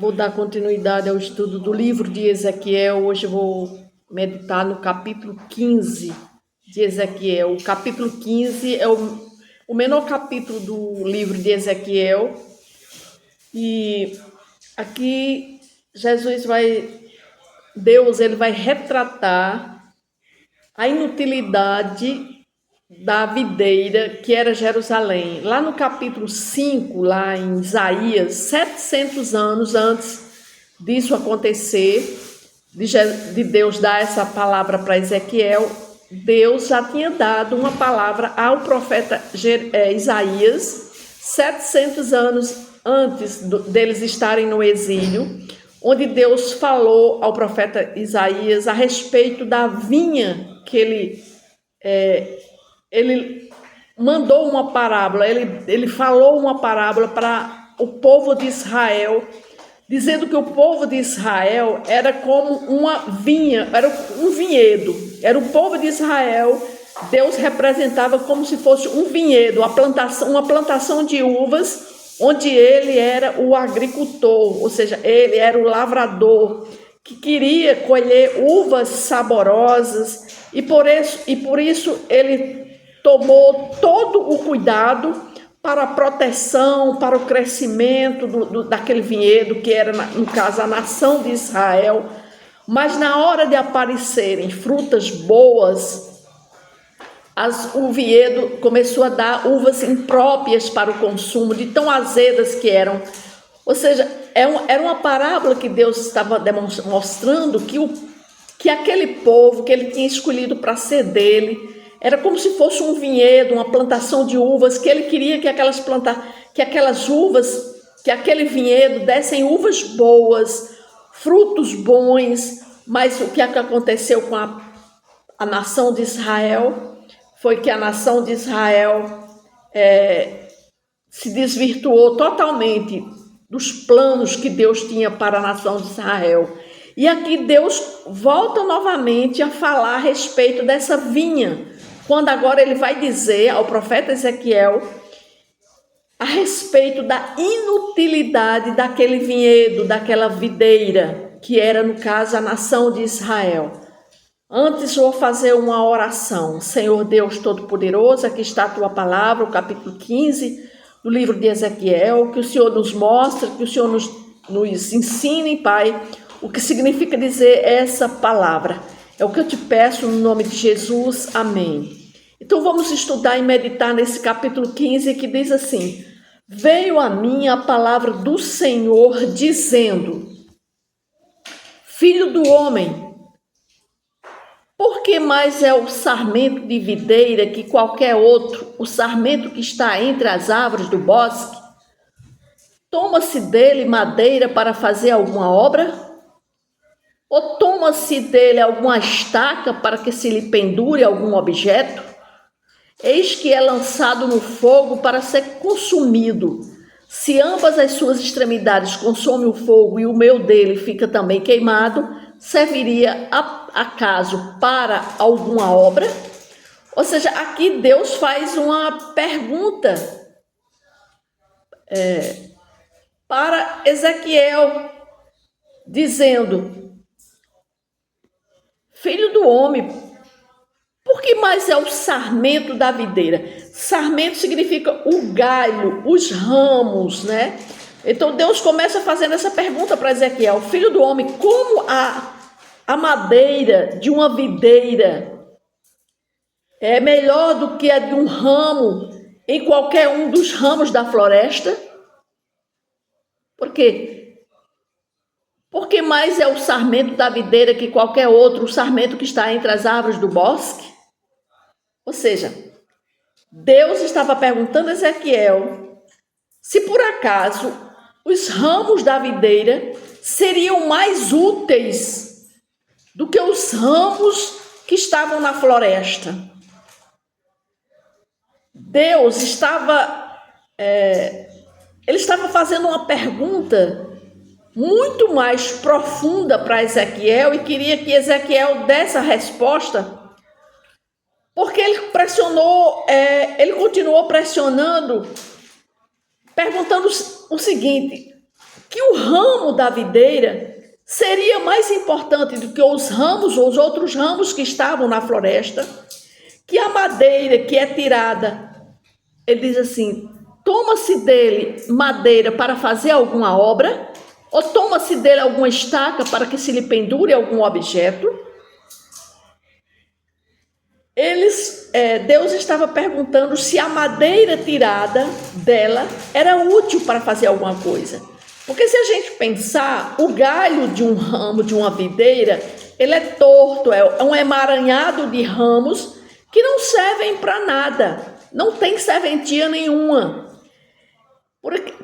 Vou dar continuidade ao estudo do livro de Ezequiel. Hoje eu vou meditar no capítulo 15 de Ezequiel. O capítulo 15 é o menor capítulo do livro de Ezequiel. E aqui Deus vai retratar a inutilidade da videira que era Jerusalém. Lá no capítulo 5, lá em Isaías, 700 anos antes disso acontecer, de Deus dar essa palavra para Ezequiel, Deus já tinha dado uma palavra ao profeta Isaías, 700 anos antes deles estarem no exílio, onde Deus falou ao profeta Isaías a respeito da vinha que ele mandou uma parábola, ele falou uma parábola para o povo de Israel, dizendo que o povo de Israel era como uma vinha, era um vinhedo, era o povo de Israel. Deus representava como se fosse um vinhedo, uma plantação de uvas, onde ele era o agricultor, ou seja, ele era o lavrador, que queria colher uvas saborosas, e por isso ele tomou todo o cuidado para a proteção, para o crescimento daquele vinhedo, que era, no caso, a nação de Israel. Mas na hora de aparecerem frutas boas, o vinhedo começou a dar uvas impróprias para o consumo, de tão azedas que eram. Ou seja, era uma parábola que Deus estava mostrando que aquele povo que ele tinha escolhido para ser dele era como se fosse um vinhedo, uma plantação de uvas, que ele queria que aquelas uvas, que aquele vinhedo dessem uvas boas, frutos bons. Mas o que aconteceu com a nação de Israel foi que a nação de Israel se desvirtuou totalmente dos planos que Deus tinha para a nação de Israel. E aqui Deus volta novamente a falar a respeito dessa vinha, quando agora ele vai dizer ao profeta Ezequiel a respeito da inutilidade daquele vinhedo, daquela videira, que era, no caso, a nação de Israel. Antes vou fazer uma oração. Senhor Deus Todo-Poderoso, aqui está a tua palavra, o capítulo 15 do livro de Ezequiel, que o Senhor nos mostre, que o Senhor nos ensine, Pai, o que significa dizer essa palavra. É o que eu te peço no nome de Jesus. Amém. Então vamos estudar e meditar nesse capítulo 15, que diz assim: veio a mim a palavra do Senhor dizendo: filho do homem, por que mais é o sarmento de videira que qualquer outro, o sarmento que está entre as árvores do bosque? Toma-se dele madeira para fazer alguma obra? Ou toma-se dele alguma estaca para que se lhe pendure algum objeto? Eis que é lançado no fogo para ser consumido. Se ambas as suas extremidades consomem o fogo e o meio dele fica também queimado, serviria acaso para alguma obra? Ou seja, aqui Deus faz uma pergunta para Ezequiel, dizendo: filho do homem, por que mais é o sarmento da videira? Sarmento significa o galho, os ramos, né? Então Deus começa fazendo essa pergunta para Ezequiel: filho do homem, como a madeira de uma videira é melhor do que a de um ramo em qualquer um dos ramos da floresta? Por quê? Porque mais é o sarmento da videira que qualquer outro, o sarmento que está entre as árvores do bosque? Ou seja, Deus estava perguntando a Ezequiel se por acaso os ramos da videira seriam mais úteis do que os ramos que estavam na floresta. Deus estava fazendo uma pergunta muito mais profunda para Ezequiel e queria que Ezequiel desse a resposta, porque ele continuou pressionando, perguntando o seguinte: que o ramo da videira seria mais importante do que os ramos ou os outros ramos que estavam na floresta, que a madeira que é tirada, ele diz assim, toma-se dele madeira para fazer alguma obra, ou toma-se dele alguma estaca para que se lhe pendure algum objeto. Deus estava perguntando se a madeira tirada dela era útil para fazer alguma coisa. Porque se a gente pensar, o galho de um ramo, de uma videira, ele é torto, é um emaranhado de ramos que não servem para nada, não tem serventia nenhuma.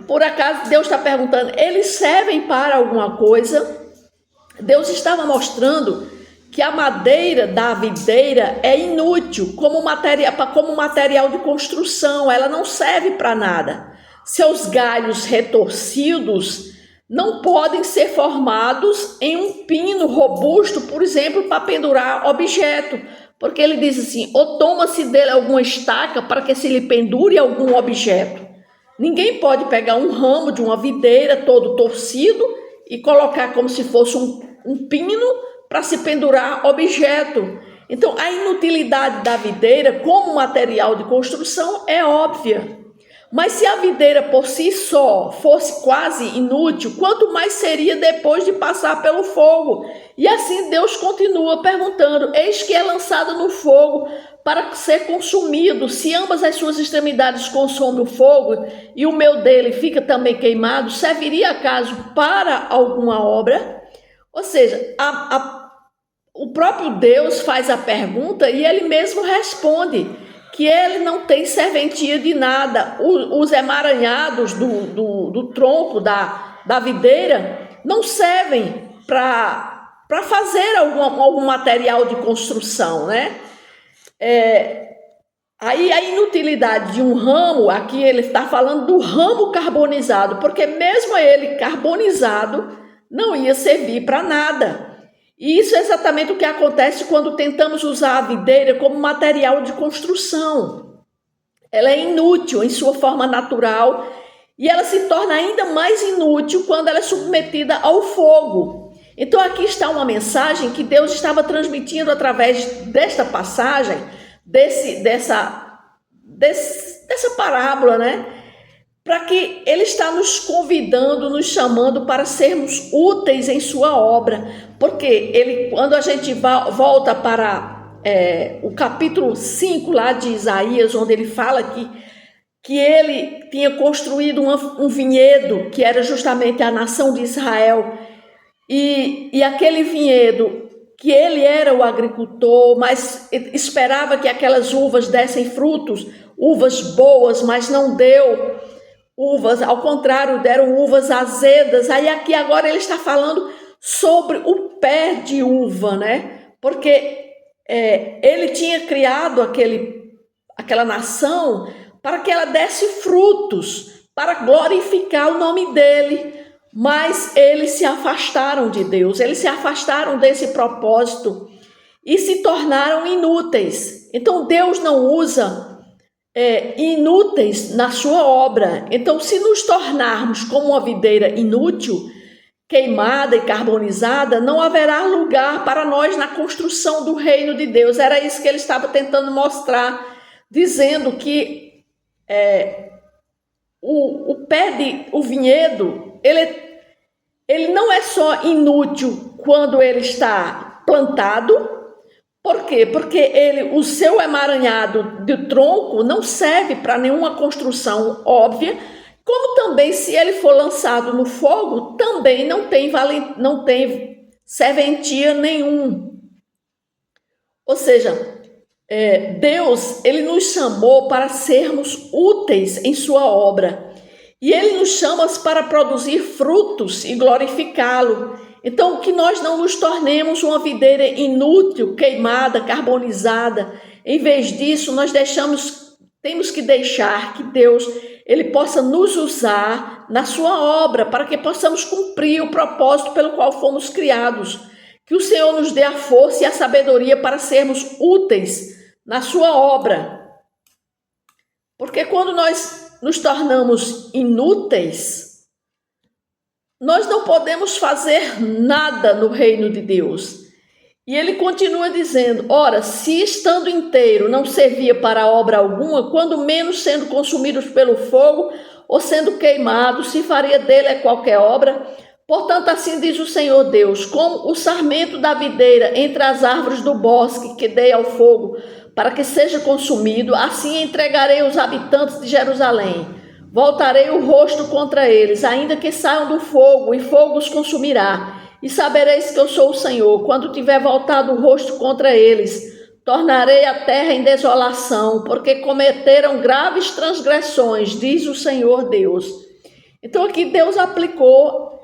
Por acaso Deus está perguntando, eles servem para alguma coisa? Deus estava mostrando que a madeira da videira é inútil como material de construção, ela não serve para nada. Seus galhos retorcidos não podem ser formados em um pino robusto, por exemplo, para pendurar objeto, porque ele diz assim, ou toma-se dele alguma estaca para que se lhe pendure algum objeto. Ninguém pode pegar um ramo de uma videira todo torcido e colocar como se fosse um pino para se pendurar objeto. Então, a inutilidade da videira como material de construção é óbvia. Mas se a videira por si só fosse quase inútil, quanto mais seria depois de passar pelo fogo? E assim Deus continua perguntando, eis que é lançada no fogo para ser consumido. Se ambas as suas extremidades consomem o fogo e o meu dele fica também queimado, serviria acaso para alguma obra? Ou seja, o próprio Deus faz a pergunta e ele mesmo responde que ele não tem serventia de nada. Os emaranhados do tronco da videira não servem para fazer algum material de construção, né? Aí a inutilidade de um ramo, aqui ele está falando do ramo carbonizado, porque mesmo ele carbonizado não ia servir para nada. E isso é exatamente o que acontece quando tentamos usar a videira como material de construção. Ela é inútil em sua forma natural e ela se torna ainda mais inútil quando ela é submetida ao fogo. Então aqui está uma mensagem que Deus estava transmitindo através desta passagem, dessa parábola, né? Para que Ele está nos convidando, nos chamando para sermos úteis em sua obra. Porque quando a gente volta para o capítulo 5 lá de Isaías, onde ele fala que ele tinha construído um vinhedo, que era justamente a nação de Israel, e aquele vinhedo, que ele era o agricultor, mas esperava que aquelas uvas dessem frutos, uvas boas, mas não deu uvas, ao contrário, deram uvas azedas. Aí aqui agora ele está falando sobre o pé de uva, né? Porque ele tinha criado aquela nação para que ela desse frutos, para glorificar o nome dele. Mas eles se afastaram de Deus, eles se afastaram desse propósito e se tornaram inúteis. Então Deus não usa inúteis na sua obra. Então, se nos tornarmos como uma videira inútil, queimada e carbonizada, não haverá lugar para nós na construção do reino de Deus. Era isso que ele estava tentando mostrar, dizendo que o vinhedo, ele não é só inútil quando ele está plantado. Por quê? Porque o seu emaranhado de tronco não serve para nenhuma construção óbvia, como também se ele for lançado no fogo, também não tem serventia nenhum. Ou seja, Deus, ele nos chamou para sermos úteis em sua obra. E ele nos chama para produzir frutos e glorificá-lo. Então, que nós não nos tornemos uma videira inútil, queimada, carbonizada. Em vez disso, temos que deixar que Deus ele possa nos usar na sua obra, para que possamos cumprir o propósito pelo qual fomos criados. Que o Senhor nos dê a força e a sabedoria para sermos úteis na sua obra. Porque quando nós nos tornamos inúteis, nós não podemos fazer nada no reino de Deus. E ele continua dizendo: ora, se estando inteiro não servia para obra alguma, quando menos sendo consumidos pelo fogo ou sendo queimado, se faria dele qualquer obra. Portanto, assim diz o Senhor Deus: como o sarmento da videira entre as árvores do bosque que dei ao fogo para que seja consumido, assim entregarei os habitantes de Jerusalém. Voltarei o rosto contra eles, ainda que saiam do fogo, e fogo os consumirá. E sabereis que eu sou o Senhor, quando tiver voltado o rosto contra eles. Tornarei a terra em desolação, porque cometeram graves transgressões, diz o Senhor Deus. Então aqui Deus aplicou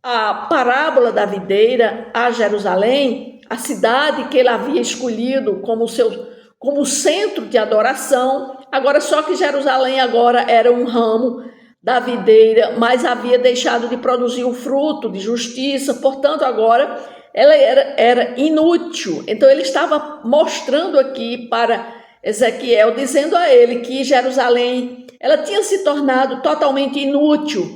a parábola da videira a Jerusalém, a cidade que ele havia escolhido como centro de adoração. Agora, só que Jerusalém agora era um ramo da videira, mas havia deixado de produzir o fruto de justiça, portanto agora ela era inútil. Então ele estava mostrando aqui para Ezequiel, dizendo a ele que Jerusalém ela tinha se tornado totalmente inútil.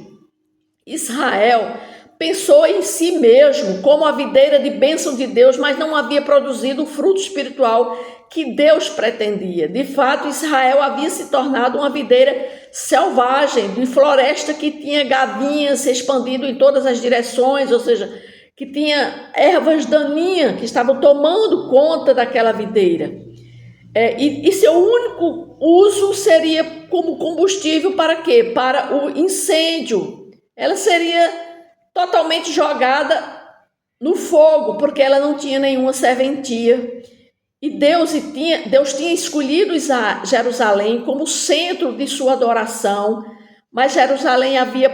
Israel pensou em si mesmo como a videira de bênção de Deus, mas não havia produzido o fruto espiritual que Deus pretendia. De fato, Israel havia se tornado uma videira selvagem, de floresta que tinha gavinhas se expandindo em todas as direções, ou seja, que tinha ervas daninhas que estavam tomando conta daquela videira. E seu único uso seria como combustível para quê? Para o incêndio. Ela seria totalmente jogada no fogo, porque ela não tinha nenhuma serventia. E Deus tinha escolhido Jerusalém como centro de sua adoração, mas Jerusalém havia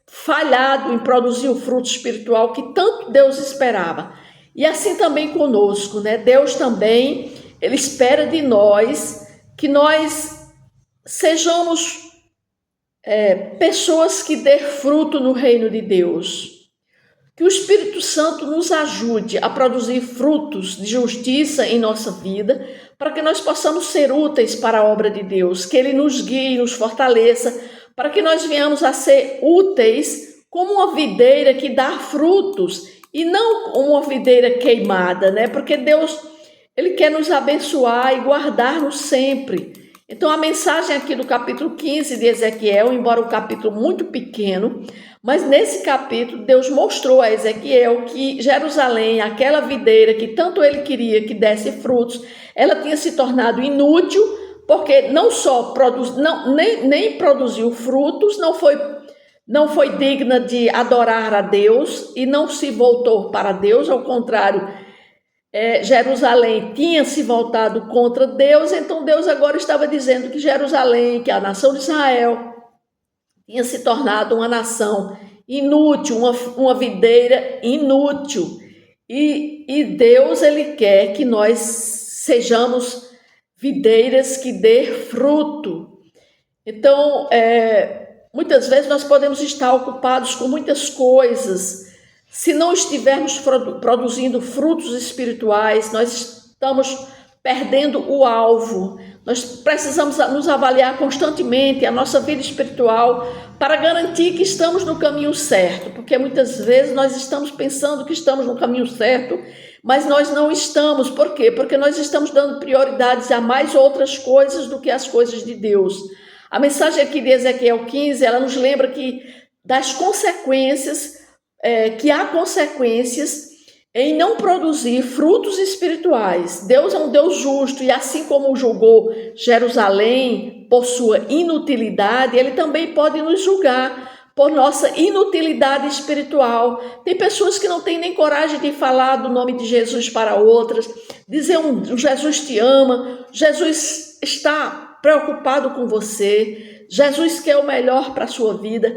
falhado em produzir o fruto espiritual que tanto Deus esperava. E assim também conosco, né? Deus também, ele espera de nós que nós sejamos pessoas que dê fruto no reino de Deus. Que o Espírito Santo nos ajude a produzir frutos de justiça em nossa vida, para que nós possamos ser úteis para a obra de Deus, que Ele nos guie, nos fortaleça, para que nós venhamos a ser úteis como uma videira que dá frutos e não uma videira queimada, né? Porque Deus, Ele quer nos abençoar e guardar-nos sempre. Então a mensagem aqui do capítulo 15 de Ezequiel, embora um capítulo muito pequeno, mas nesse capítulo Deus mostrou a Ezequiel que Jerusalém, aquela videira que tanto ele queria que desse frutos, ela tinha se tornado inútil, porque não só nem produziu frutos, não foi digna de adorar a Deus e não se voltou para Deus, ao contrário, Jerusalém tinha se voltado contra Deus. Então Deus agora estava dizendo que Jerusalém, que a nação de Israel, tinha se tornado uma nação inútil, uma videira inútil. E Deus, ele quer que nós sejamos videiras que dê fruto. Então, muitas vezes nós podemos estar ocupados com muitas coisas. Se não estivermos produzindo frutos espirituais, nós estamos perdendo o alvo. Nós precisamos nos avaliar constantemente a nossa vida espiritual para garantir que estamos no caminho certo, porque muitas vezes nós estamos pensando que estamos no caminho certo, mas nós não estamos. Por quê? Porque nós estamos dando prioridades a mais outras coisas do que as coisas de Deus. A mensagem aqui de Ezequiel 15, ela nos lembra que das consequências, que há consequências em não produzir frutos espirituais. Deus é um Deus justo, e assim como julgou Jerusalém por sua inutilidade, Ele também pode nos julgar por nossa inutilidade espiritual. Tem pessoas que não têm nem coragem de falar do nome de Jesus para outras, dizer Jesus te ama, Jesus está preocupado com você, Jesus quer o melhor para a sua vida.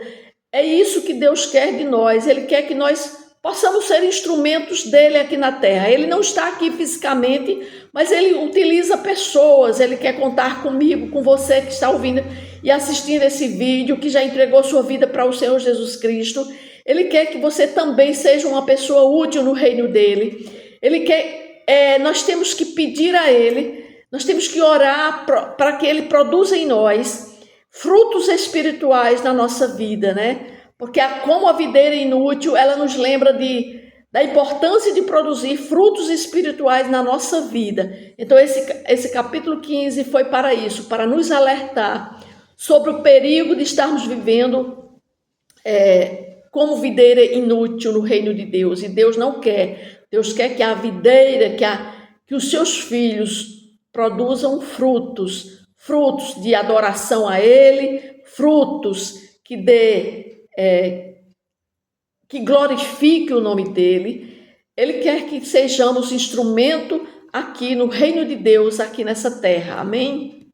É isso que Deus quer de nós. Ele quer que nós possamos ser instrumentos dele aqui na terra. Ele não está aqui fisicamente, mas ele utiliza pessoas. Ele quer contar comigo, com você que está ouvindo e assistindo esse vídeo, que já entregou sua vida para o Senhor Jesus Cristo. Ele quer que você também seja uma pessoa útil no reino dele. Ele quer, nós temos que pedir a ele, nós temos que orar para que ele produza em nós frutos espirituais na nossa vida, né? Porque como a videira inútil, ela nos lembra da importância de produzir frutos espirituais na nossa vida. Então, esse capítulo 15 foi para isso, para nos alertar sobre o perigo de estarmos vivendo como videira inútil no reino de Deus. E Deus não quer. Deus quer que a videira, que os seus filhos produzam frutos de adoração a Ele, frutos que glorifique o nome dEle. Ele quer que sejamos instrumento aqui no reino de Deus, aqui nessa terra. Amém?